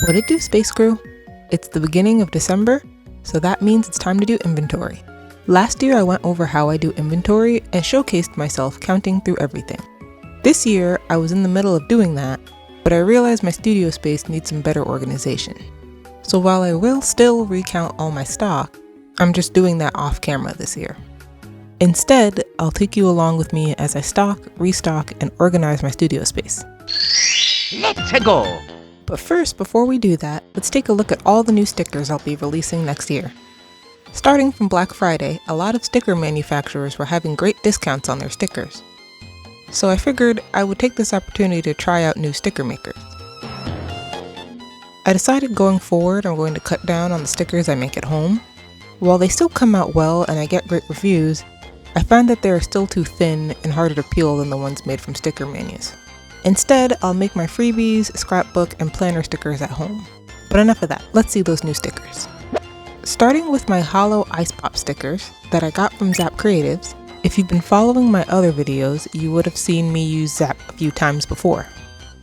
What it do, Space Crew? It's the beginning of December, so that means it's time to do inventory. Last year I went over how I do inventory and showcased myself counting through everything. This year I was in the middle of doing that, but I realized my studio space needs some better organization. So while I will still recount all my stock, I'm just doing that off camera this year. Instead, I'll take you along with me as I stock, restock, and organize my studio space. Let's go! But first, before we do that, let's take a look at all the new stickers I'll be releasing next year. Starting from Black Friday, a lot of sticker manufacturers were having great discounts on their stickers. So I figured I would take this opportunity to try out new sticker makers. I decided going forward I'm going to cut down on the stickers I make at home. While they still come out well and I get great reviews, I find that they are still too thin and harder to peel than the ones made from sticker menus. Instead, I'll make my freebies, scrapbook, and planner stickers at home. But enough of that, let's see those new stickers. Starting with my hollow ice pop stickers that I got from Zap Creatives. If you've been following my other videos, you would have seen me use Zap a few times before.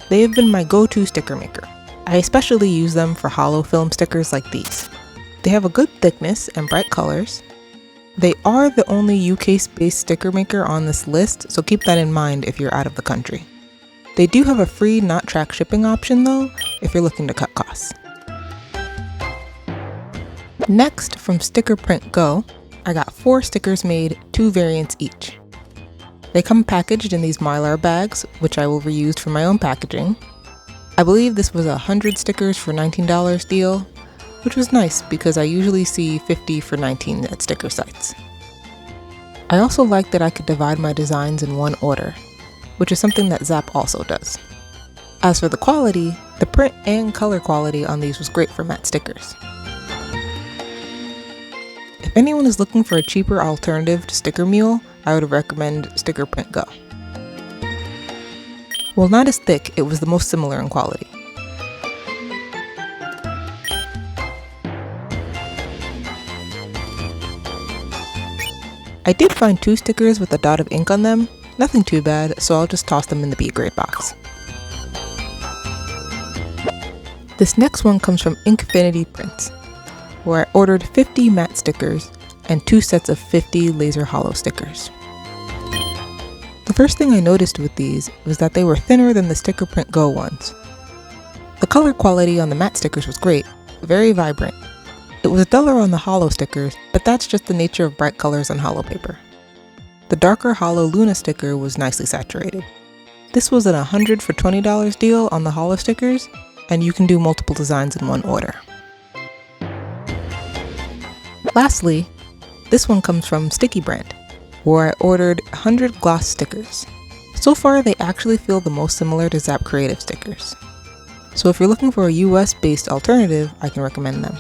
They have been my go-to sticker maker. I especially use them for hollow film stickers like these. They have a good thickness and bright colors. They are the only UK-based sticker maker on this list, so keep that in mind if you're out of the country. They do have a free not track shipping option though, if you're looking to cut costs. Next, from Sticker Print Go, I got 4 stickers made, 2 variants each. They come packaged in these Mylar bags, which I will reuse for my own packaging. I believe this was a 100 stickers for $19 deal, which was nice because I usually see 50 for $19 at sticker sites. I also like that I could divide my designs in one order, which is something that Zap also does. As for the quality, the print and color quality on these was great for matte stickers. If anyone is looking for a cheaper alternative to Sticker Mule, I would recommend Sticker Print Go. While not as thick, it was the most similar in quality. I did find 2 stickers with a dot of ink on them, nothing too bad, so I'll just toss them in the B-grade box. This next one comes from Inkfinity Prints, where I ordered 50 matte stickers and 2 sets of 50 laser hollow stickers. The first thing I noticed with these was that they were thinner than the Sticker Print Go ones. The color quality on the matte stickers was great, very vibrant. It was duller on the hollow stickers, but that's just the nature of bright colors on hollow paper. The darker hollow Luna sticker was nicely saturated. This was an 100 for $20 deal on the hollow stickers, and you can do multiple designs in one order. Lastly, this one comes from Sticky Brand, where I ordered 100 gloss stickers. So far, they actually feel the most similar to Zap Creative stickers. So if you're looking for a US-based alternative, I can recommend them.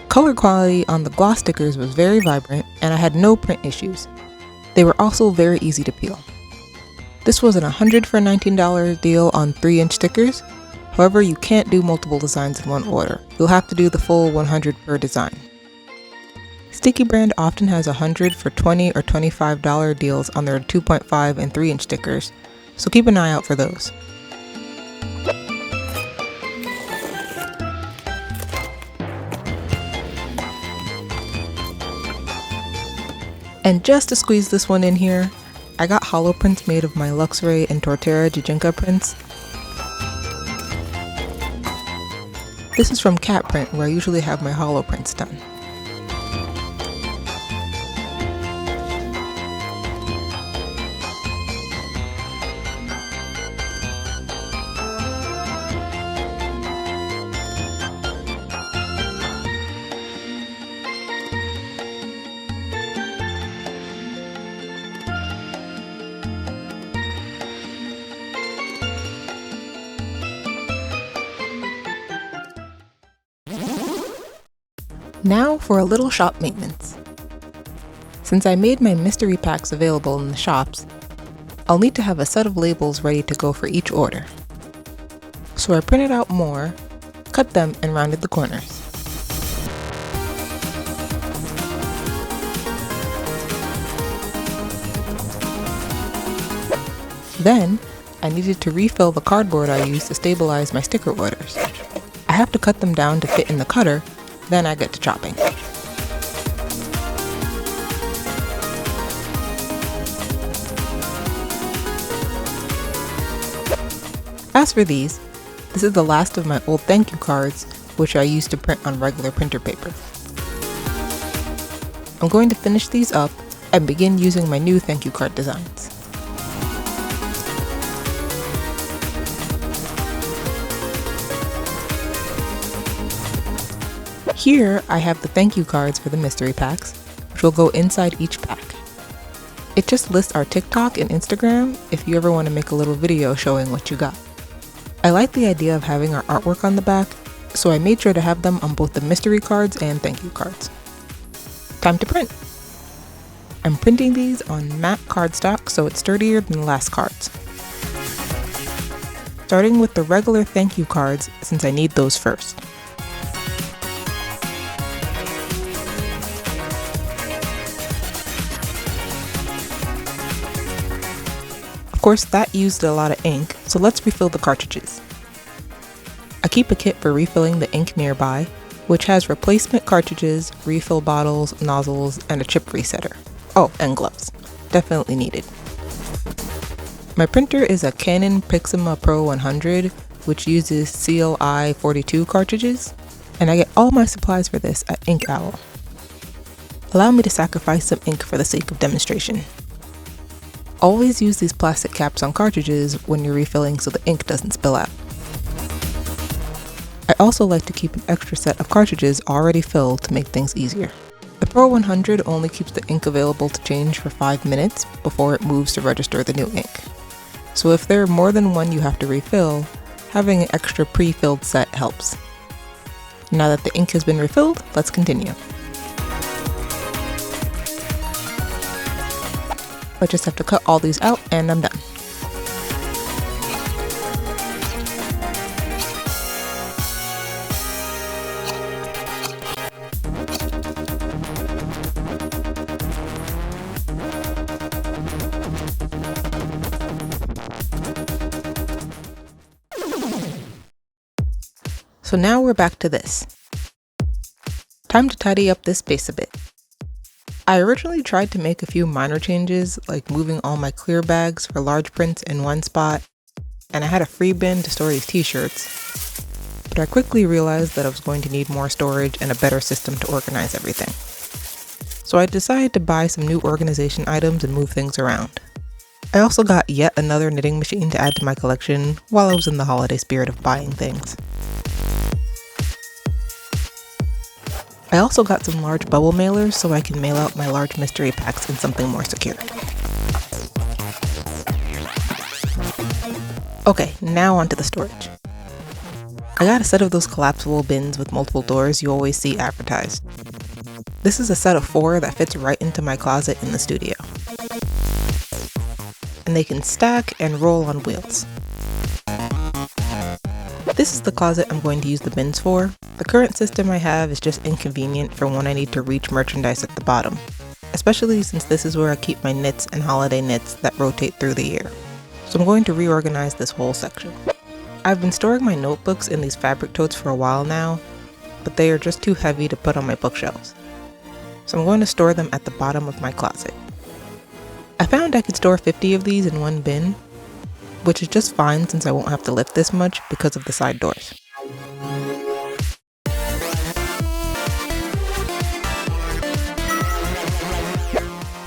Color quality on the gloss stickers was very vibrant, and I had no print issues. They were also very easy to peel. This was an 100 for $19 deal on 3-inch stickers. However, you can't do multiple designs in one order. You'll have to do the full 100 per design. Sticky Brand often has 100 for $20 or $25 deals on their 2.5 and 3-inch stickers, so keep an eye out for those. And just to squeeze this one in here, I got hollow prints made of my Luxray and Torterra Jujinka prints. This is from Cat Print, where I usually have my hollow prints done. Now for a little shop maintenance. Since I made my mystery packs available in the shops, I'll need to have a set of labels ready to go for each order. So I printed out more, cut them, and rounded the corners. Then, I needed to refill the cardboard I used to stabilize my sticker orders. have to cut them down to fit in the cutter, then I get to chopping. As for these, this is the last of my old thank you cards, which I used to print on regular printer paper. I'm going to finish these up and begin using my new thank you card designs. Here I have the thank you cards for the mystery packs, which will go inside each pack. It just lists our TikTok and Instagram if you ever want to make a little video showing what you got. I like the idea of having our artwork on the back, so I made sure to have them on both the mystery cards and thank you cards. Time to print! I'm printing these on matte cardstock so it's sturdier than the last cards. Starting with the regular thank you cards since I need those first. Of course, that used a lot of ink, so let's refill the cartridges. I keep a kit for refilling the ink nearby, which has replacement cartridges, refill bottles, nozzles, and a chip resetter. Oh, and gloves. Definitely needed. My printer is a Canon Pixma Pro 100, which uses CLI 42 cartridges, and I get all my supplies for this at Ink Owl. Allow me to sacrifice some ink for the sake of demonstration. Always use these plastic caps on cartridges when you're refilling so the ink doesn't spill out. I also like to keep an extra set of cartridges already filled to make things easier. The Pro 100 only keeps the ink available to change for 5 minutes before it moves to register the new ink. So if there are more than one you have to refill, having an extra pre-filled set helps. Now that the ink has been refilled, let's continue. I just have to cut all these out and I'm done. So now we're back to this. Time to tidy up this space a bit. I originally tried to make a few minor changes, like moving all my clear bags for large prints in one spot, and I had a free bin to store these t-shirts, but I quickly realized that I was going to need more storage and a better system to organize everything. So I decided to buy some new organization items and move things around. I also got yet another knitting machine to add to my collection while I was in the holiday spirit of buying things. I also got some large bubble mailers so I can mail out my large mystery packs in something more secure. Okay, now onto the storage. I got a set of those collapsible bins with multiple doors you always see advertised. This is a set of 4 that fits right into my closet in the studio. And they can stack and roll on wheels. This is the closet I'm going to use the bins for. The current system I have is just inconvenient for when I need to reach merchandise at the bottom, especially since this is where I keep my knits and holiday knits that rotate through the year. So I'm going to reorganize this whole section. I've been storing my notebooks in these fabric totes for a while now, but they are just too heavy to put on my bookshelves. So I'm going to store them at the bottom of my closet. I found I could store 50 of these in one bin, which is just fine since I won't have to lift this much because of the side doors.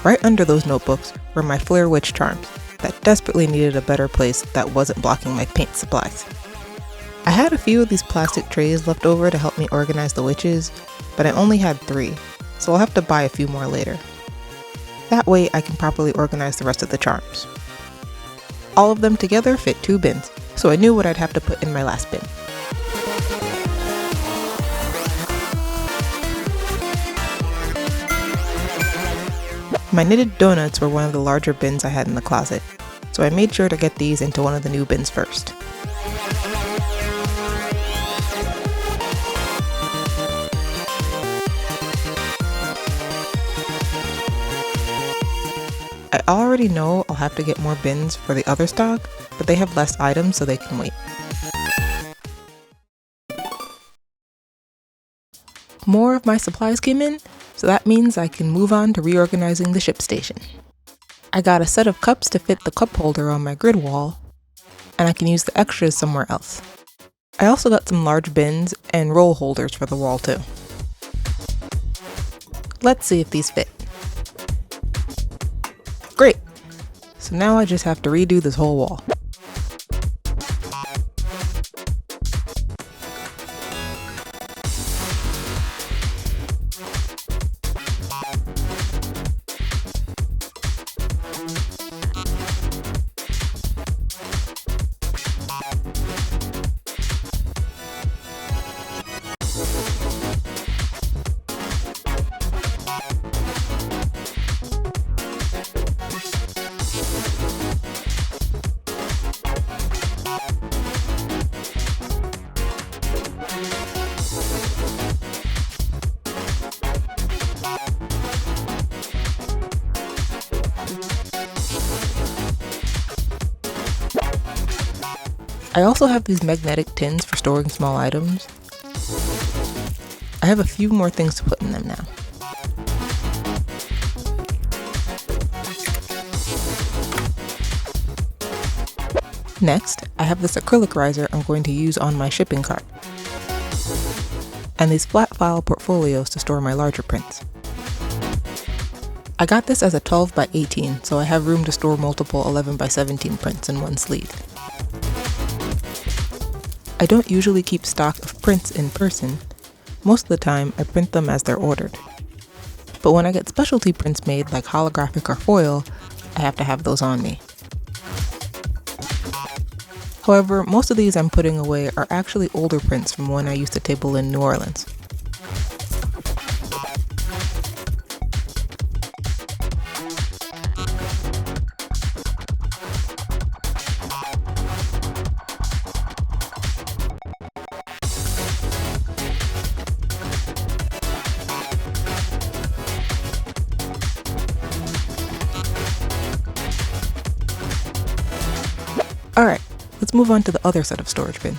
Right under those notebooks were my Flare Witch charms that desperately needed a better place that wasn't blocking my paint supplies. I had a few of these plastic trays left over to help me organize the witches, but I only had 3, so I'll have to buy a few more later. That way I can properly organize the rest of the charms. All of them together fit 2 bins, so I knew what I'd have to put in my last bin. My knitted donuts were one of the larger bins I had in the closet, so I made sure to get these into one of the new bins first. I already know I'll have to get more bins for the other stock, but they have less items so they can wait. More of my supplies came in, so that means I can move on to reorganizing the ship station. I got a set of cups to fit the cup holder on my grid wall, and I can use the extras somewhere else. I also got some large bins and roll holders for the wall too. Let's see if these fit. Great! So now I just have to redo this whole wall. I also have these magnetic tins for storing small items. I have a few more things to put in them now. Next, I have this acrylic riser I'm going to use on my shipping cart, and these flat file portfolios to store my larger prints. I got this as a 12 by 18, so I have room to store multiple 11 by 17 prints in one sleeve. I don't usually keep stock of prints in person. Most of the time, I print them as they're ordered. But when I get specialty prints made like holographic or foil, I have to have those on me. However, most of these I'm putting away are actually older prints from when I used to table in New Orleans. Alright, let's move on to the other set of storage bins.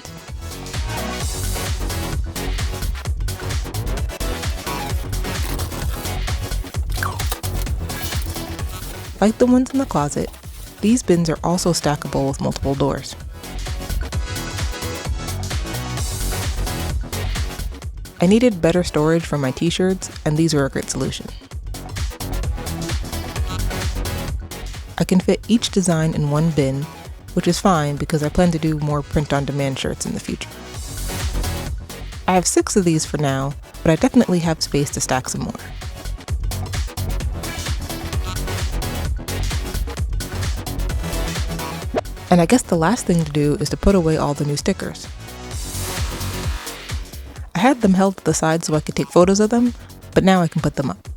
Like the ones in the closet, these bins are also stackable with multiple doors. I needed better storage for my t-shirts, and these are a great solution. I can fit each design in one bin, which is fine because I plan to do more print-on-demand shirts in the future. I have 6 of these for now, but I definitely have space to stack some more. And I guess the last thing to do is to put away all the new stickers. I had them held to the side so I could take photos of them, but now I can put them up.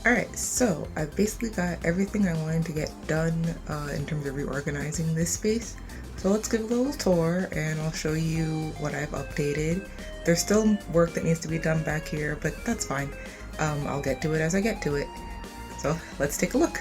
Alright, so I basically got everything I wanted to get done in terms of reorganizing this space. So let's give a little tour and I'll show you what I've updated. There's still work that needs to be done back here, but that's fine. I'll get to it as I get to it. So let's take a look.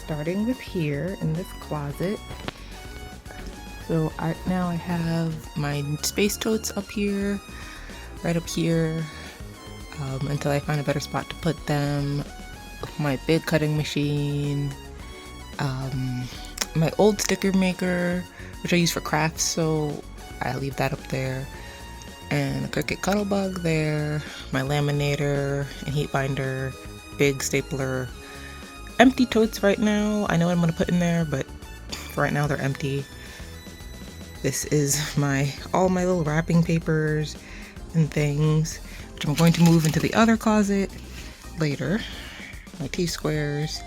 Starting with here in this closet. So now I have my space totes up here, right up here, until I find a better spot to put them. My big cutting machine, my old sticker maker, which I use for crafts, so I leave that up there. and a Cricut Cuddlebug there, my laminator and heat binder, big stapler, empty totes right now. I know what I'm gonna put in there, but for right now they're empty. This is all my little wrapping papers and things, which I'm going to move into the other closet later. My T-squares.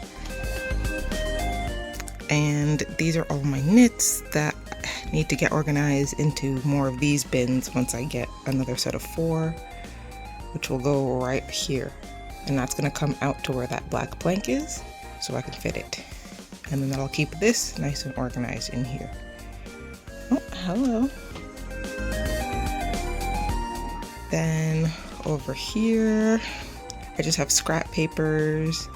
And these are all my knits that need to get organized into more of these bins once I get another set of 4, which will go right here. And that's gonna come out to where that black plank is, so I can fit it. And then that'll keep this nice and organized in here. Oh, hello. Then over here, I just have scrap papers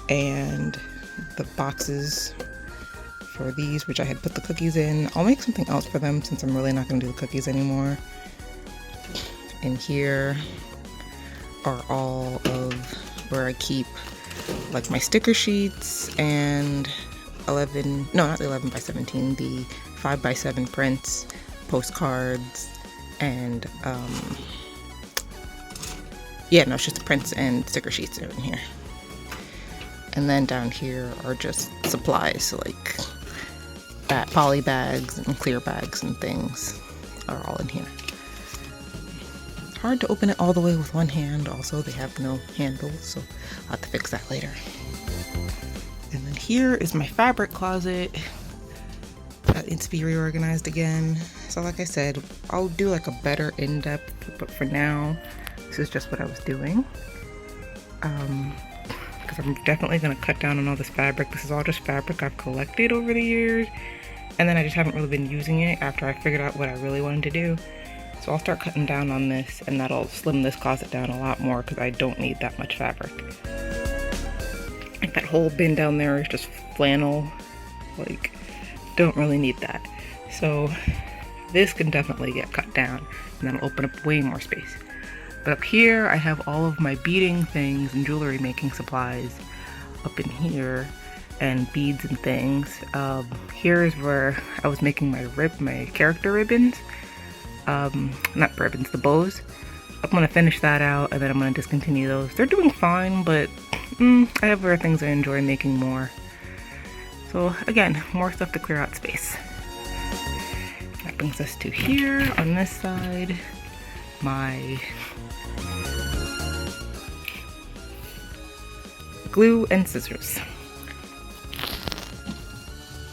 and the boxes for these, which I had put the cookies in. I'll make something else for them since I'm really not going to do the cookies anymore. And here are all of where I keep like my sticker sheets and 11, no, not the 11 by 17, the 5 by 7 prints, postcards, and yeah, no, it's just the prints and sticker sheets are in here. And then down here are just supplies, so like poly bags and clear bags and things are all in here. Hard to open it all the way with one hand. Also, they have no handles, so I'll have to fix that later. And then here is my fabric closet that needs to be reorganized again. So like I said, I'll do like a better in-depth, but for now, this is just what I was doing. Because I'm definitely going to cut down on all this fabric. This is all just fabric I've collected over the years, and then I just haven't really been using it after I figured out what I really wanted to do. So I'll start cutting down on this, and that'll slim this closet down a lot more because I don't need that much fabric. Like that whole bin down there is just flannel. Like, don't really need that. So this can definitely get cut down, and that'll open up way more space. But up here, I have all of my beading things and jewelry making supplies up in here, and beads and things. Here is where I was making my character ribbons. Not ribbons, the bows. I'm gonna finish that out, and then I'm gonna discontinue those. They're doing fine, but I have other things I enjoy making more. So again, more stuff to clear out space. That brings us to here. On this side, my glue and scissors.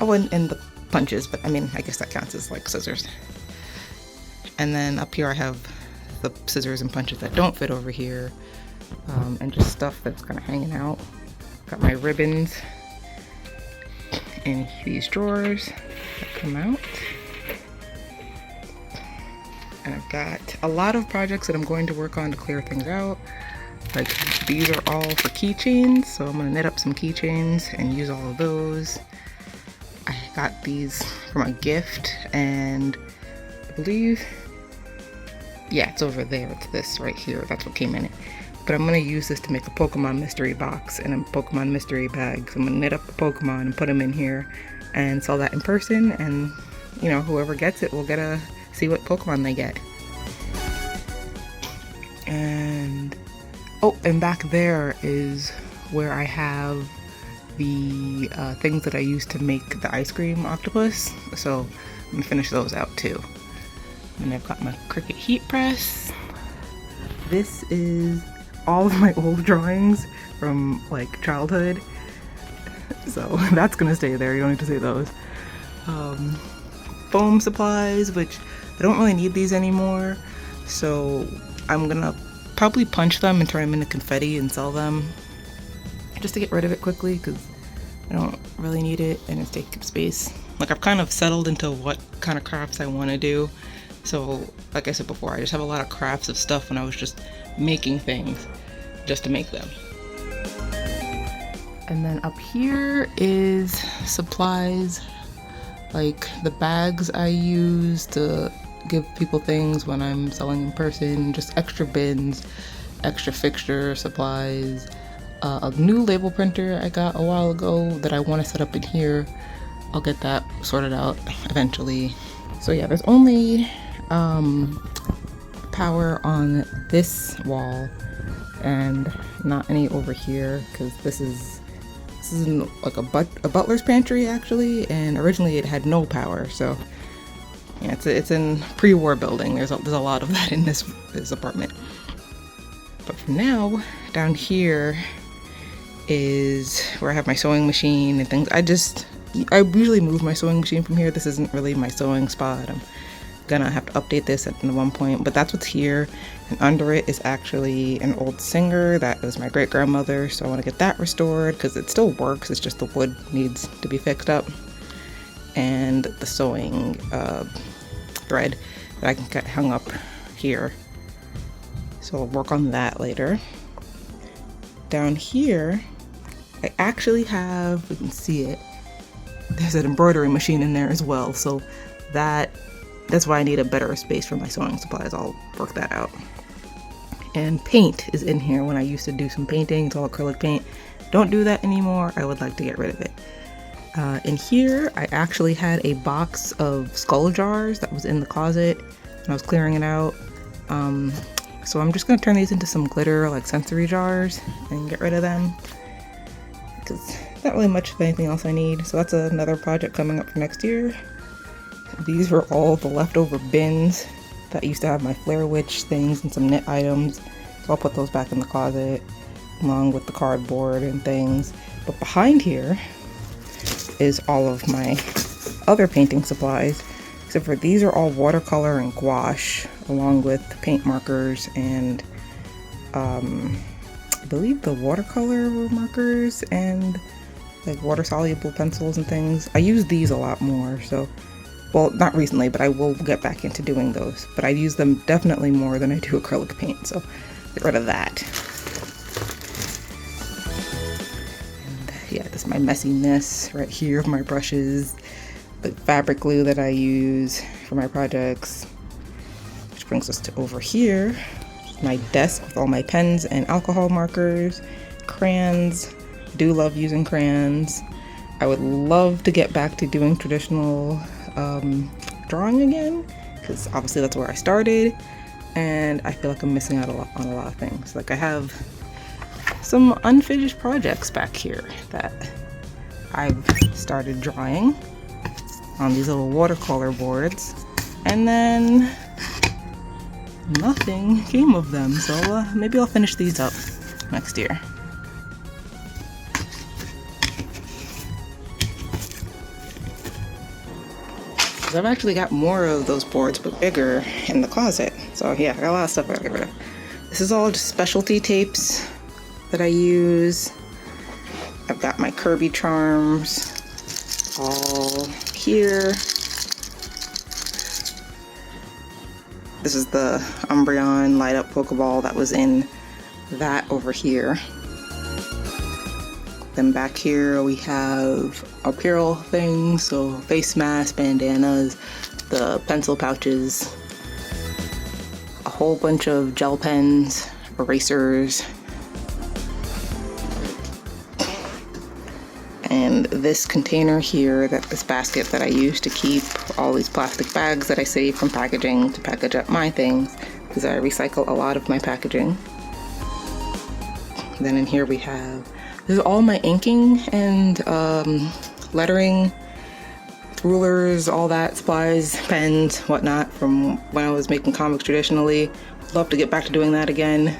Oh, and the punches, but I mean, I guess that counts as like scissors. And then up here I have the scissors and punches that don't fit over here, and just stuff that's kind of hanging out. Got my ribbons in these drawers that come out. And I've got a lot of projects that I'm going to work on to clear things out. Like these are all for keychains, so I'm gonna knit up some keychains and use all of those. I got these from a gift, and I believe, yeah, it's over there. It's this right here. That's what came in it. But I'm gonna use this to make a Pokemon mystery box and a Pokemon mystery bag. So I'm gonna knit up a Pokemon and put them in here and sell that in person, and you know, whoever gets it will get to see what Pokemon they get. And oh, and back there is where I have the things that I used to make the ice cream octopus. So I'm gonna finish those out too. And I've got my Cricut heat press. This is all of my old drawings from like childhood. So that's gonna stay there, you don't need to see those. Foam supplies, which I don't really need these anymore. So I'm gonna probably punch them and turn them into confetti and sell them just to get rid of it quickly because I don't really need it and it's taking space. Like I've kind of settled into what kind of crafts I want to do. So like I said before, I just have a lot of crafts of stuff when I was just making things just to make them. And then up here is supplies, like the bags I use to give people things when I'm selling in person, just extra bins, extra fixture supplies, a new label printer I got a while ago that I want to set up in here. I'll get that sorted out eventually. So yeah, there's only power on this wall and not any over here, because this is like a butler's pantry actually, and originally it had no power. So yeah, it's in pre-war building. There's a lot of that in this apartment. But for now, down here is where I have my sewing machine and things. I usually move my sewing machine from here. This isn't really my sewing spot. I'm gonna have to update this at one point, but that's what's here. And under it is actually an old singer that was my great grandmother, so I want to get that restored because it still works. It's just the wood needs to be fixed up, and the sewing thread that I can get hung up here, so I'll work on that later. Down here I actually have, we can see it, there's an embroidery machine in there as well, so that's why I need a better space for my sewing supplies. I'll work that out. And paint is in here. When I used to do some painting, it's all acrylic paint. Don't do that anymore. I would like to get rid of it. In here, I actually had a box of skull jars that was in the closet and I was clearing it out. So I'm just gonna turn these into some glitter, like sensory jars, and get rid of them, because not really much of anything else I need. So that's another project coming up for next year. These were all the leftover bins that used to have my Flare Witch things and some knit items. So I'll put those back in the closet along with the cardboard and things. But behind here is all of my other painting supplies, except for these are all watercolor and gouache, along with paint markers and I believe the watercolor markers and like water soluble pencils and things. I use these a lot more, so, well, not recently, but I will get back into doing those. But I use them definitely more than I do acrylic paint, so get rid of that. And yeah, this is my messiness right here of my brushes, the fabric glue that I use for my projects. Which brings us to over here, my desk with all my pens and alcohol markers, crayons. I do love using crayons. I would love to get back to doing traditional drawing again, because obviously that's where I started, and I feel like I'm missing out on a lot of things. Like I have some unfinished projects back here that I've started drawing on these little watercolor boards, and then nothing came of them. So maybe I'll finish these up next year. I've actually got more of those boards, but bigger, in the closet. So yeah, I got a lot of stuff I gotta get rid of. This is all just specialty tapes that I use. I've got my Kirby charms all here. This is the Umbreon light up Pokeball that was in that over here. Then back here we have apparel things, so face masks, bandanas, the pencil pouches, a whole bunch of gel pens, erasers, and this container here, this basket that I use to keep all these plastic bags that I save from packaging to package up my things, because I recycle a lot of my packaging. Then in here we have, this is all my inking and lettering, rulers, all that, supplies, pens, whatnot, from when I was making comics traditionally. Love to get back to doing that again.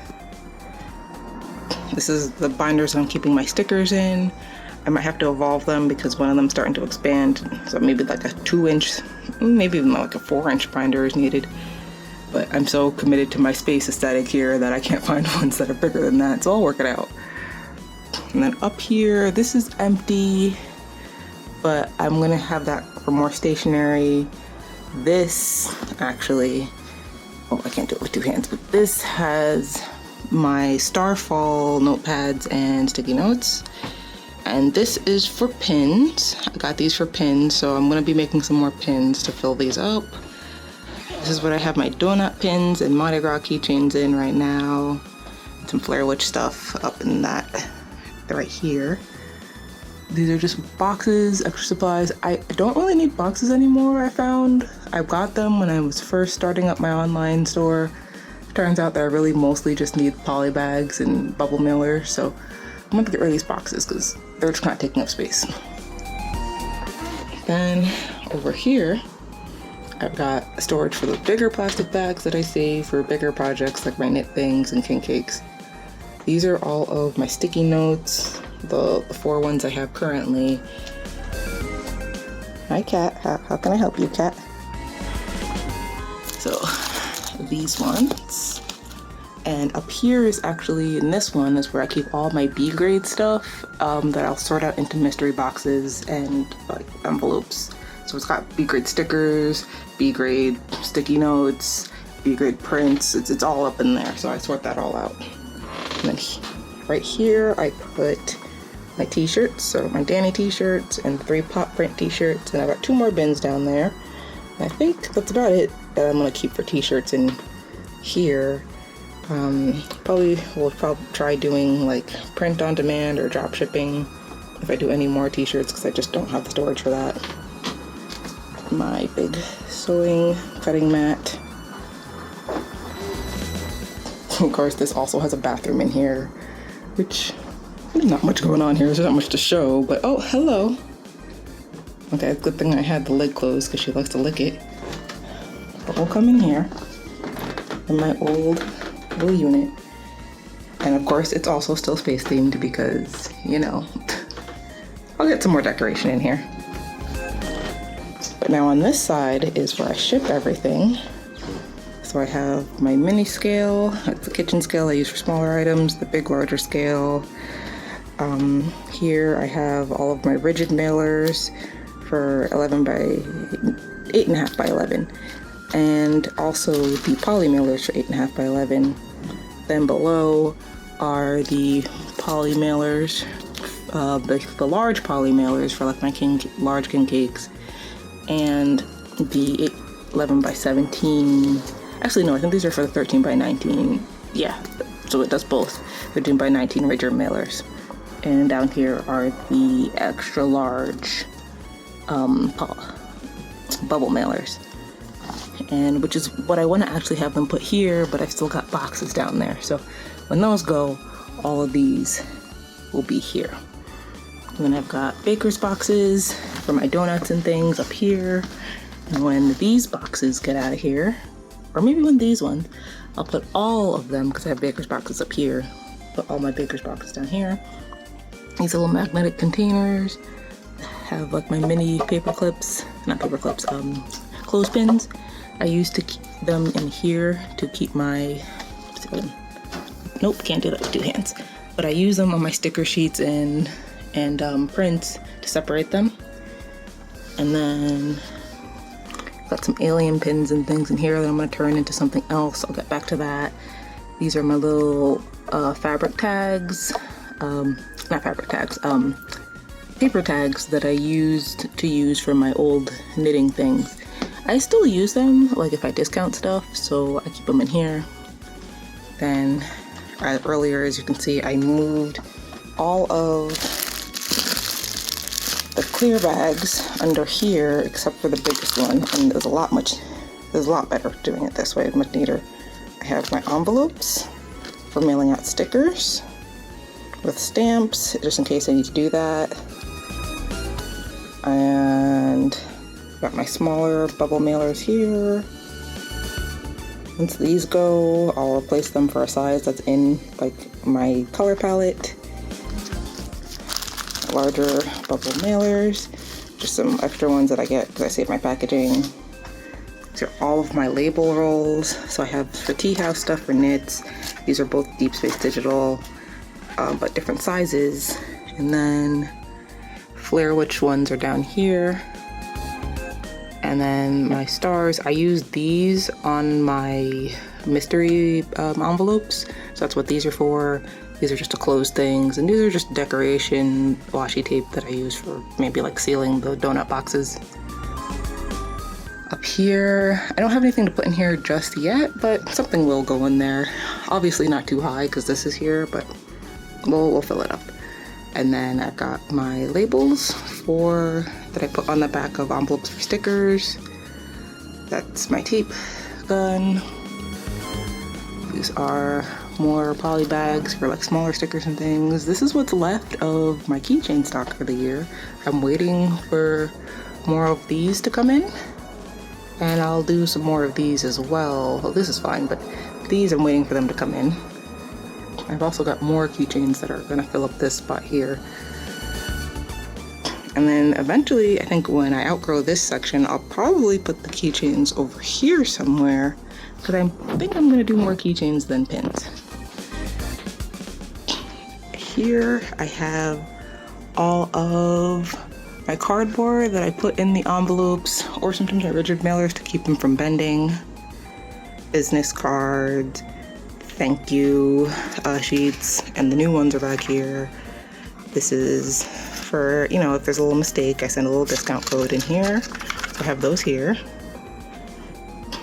This is the binders I'm keeping my stickers in. I might have to evolve them because one of them's starting to expand, so maybe like a 2-inch, maybe even like a 4-inch binder is needed. But I'm so committed to my space aesthetic here that I can't find ones that are bigger than that, so I'll work it out. And then up here, this is empty, but I'm gonna have that for more stationery. This actually, oh, I can't do it with 2 hands, but this has my Starfall notepads and sticky notes. And this is for pins. I got these for pins, so I'm gonna be making some more pins to fill these up. This is what I have my donut pins and Mardi Gras keychains in right now. Some Flare Witch stuff up in that right here. These are just boxes, extra supplies. I don't really need boxes anymore, I found. I got them when I was first starting up my online store, Turns out that I really mostly just need poly bags and bubble mailers, so I'm gonna get rid of these boxes because they're just not taking up space. Then over here, I've got storage for the bigger plastic bags that I save for bigger projects like my knit things and king cakes. These are all of my sticky notes, the 4 ones I have currently. Hi cat, how can I help you, cat? So these ones. And up here is actually, in this one is where I keep all my B grade stuff that I'll sort out into mystery boxes and like envelopes. So it's got B grade stickers, B grade sticky notes, B grade prints. It's all up in there, so I sort that all out. And then right here I put my t-shirts, so my Danny t-shirts and 3 pop print t-shirts, and I've got 2 more bins down there. And I think that's about it that I'm gonna keep for t-shirts in here. We'll probably try doing like print on demand or drop shipping if I do any more t-shirts, because I just don't have the storage for that. My big sewing cutting mat. Of course, this also has a bathroom in here, which there's not much going on here. There's not much to show, but oh, hello. Okay, good thing I had the lid closed because she likes to lick it. But we'll come in here in my old little unit. And of course, it's also still space themed because, you know, I'll get some more decoration in here. But now on this side is where I ship everything. So I have my mini scale, that's the kitchen scale I use for smaller items, the big larger scale. Here I have all of my rigid mailers for 8.5 by 11. And also the poly mailers for 8.5 by 11. Then below are the poly mailers, the large poly mailers for like my large king cakes, and the 11 by 17. Actually, no, I think these are for the 13 by 19. Yeah, so it does both. 13 by 19 rigid mailers. And down here are the extra large bubble mailers. And which is what I want to actually have them put here, but I've still got boxes down there. So when those go, all of these will be here. And then I've got baker's boxes for my donuts and things up here. And when these boxes get out of here, or maybe when these ones, I'll put all of them, because I have baker's boxes up here, put all my baker's boxes down here. These little magnetic containers have like my mini paper clips, not paper clips, clothespins. I used to keep them in here to keep my, nope, can't do that with 2 hands. But I use them on my sticker sheets and prints to separate them. And then got some alien pins and things in here that I'm gonna turn into something else. I'll get back to that. These are my little fabric tags, not fabric tags, paper tags that I used to use for my old knitting things. I still use them, like if I discount stuff, so I keep them in here. Then earlier, as you can see, I moved all of the clear bags under here except for the biggest one, and there's a lot better doing it this way, it's much neater. I have my envelopes for mailing out stickers with stamps, just in case I need to do that. And got my smaller bubble mailers here. Once these go, I'll replace them for a size that's in like my color palette. Larger bubble mailers, just some extra ones that I get because I save my packaging. These are all of my label rolls. So I have for tea house stuff for knits. These are both Deep Space Digital, but different sizes. And then Flare Witch ones are down here. And then my stars, I use these on my mystery envelopes. So that's what these are for. These are just to close things, and these are just decoration washi tape that I use for maybe like sealing the donut boxes. Up here, I don't have anything to put in here just yet, but something will go in there. Obviously not too high because this is here, but we'll fill it up. And then I've got my labels that I put on the back of envelopes for stickers. That's my tape gun. These are more poly bags for like smaller stickers and things. This is what's left of my keychain stock for the year. I'm waiting for more of these to come in, and I'll do some more of these as well. Well, this is fine, but these I'm waiting for them to come in. I've also got more keychains that are gonna fill up this spot here. And then eventually, I think when I outgrow this section, I'll probably put the keychains over here somewhere, because I think I'm gonna do more keychains than pins. Here I have all of my cardboard that I put in the envelopes, or sometimes my rigid mailers to keep them from bending. Business cards, thank you sheets, and the new ones are back here. This is for, you know, if there's a little mistake, I send a little discount code in here. So I have those here.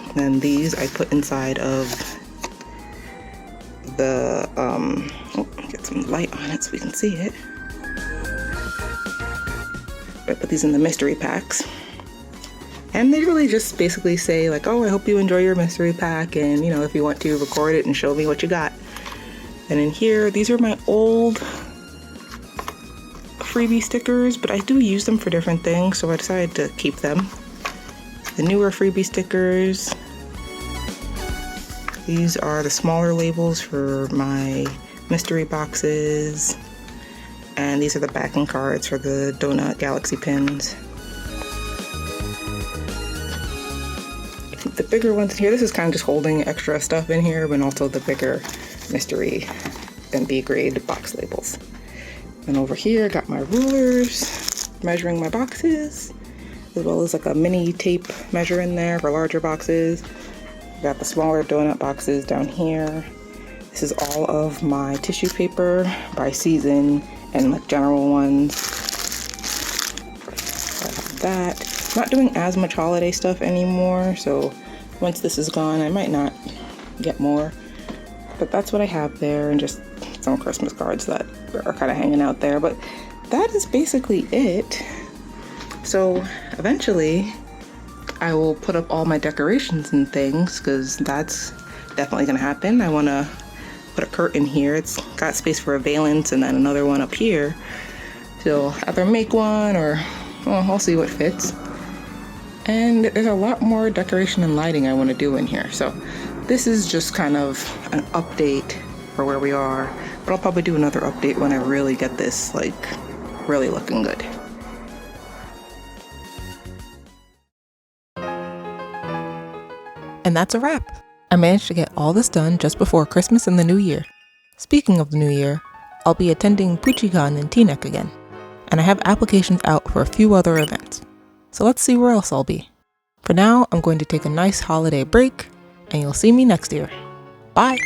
And then these I put inside of the, get some light on it so we can see it. I put these in the mystery packs. And they really just basically say like, oh, I hope you enjoy your mystery pack, and you know, if you want to record it and show me what you got. And in here, these are my old freebie stickers, but I do use them for different things, so I decided to keep them. The newer freebie stickers. These are the smaller labels for my mystery boxes. And these are the backing cards for the Donut Galaxy pins. The bigger ones in here, this is kind of just holding extra stuff in here, but also the bigger mystery and B-grade box labels. And over here, I got my rulers, measuring my boxes, as well as like a mini tape measure in there for larger boxes. Got the smaller donut boxes down here. This is all of my tissue paper by season and like general ones. I have that. I'm not doing as much holiday stuff anymore, so once this is gone, I might not get more. But that's what I have there, and just some Christmas cards that are kind of hanging out there. But that is basically it. So eventually, I will put up all my decorations and things, because that's definitely gonna happen. I wanna put a curtain here. It's got space for a valance and then another one up here. So either make one or, well, I'll see what fits. And there's a lot more decoration and lighting I want to do in here. So this is just kind of an update for where we are. But I'll probably do another update when I really get this like really looking good. And that's a wrap. I managed to get all this done just before Christmas and the New Year. Speaking of the New Year, I'll be attending PucciCon in Teaneck again. And I have applications out for a few other events. So let's see where else I'll be. For now, I'm going to take a nice holiday break, and you'll see me next year. Bye!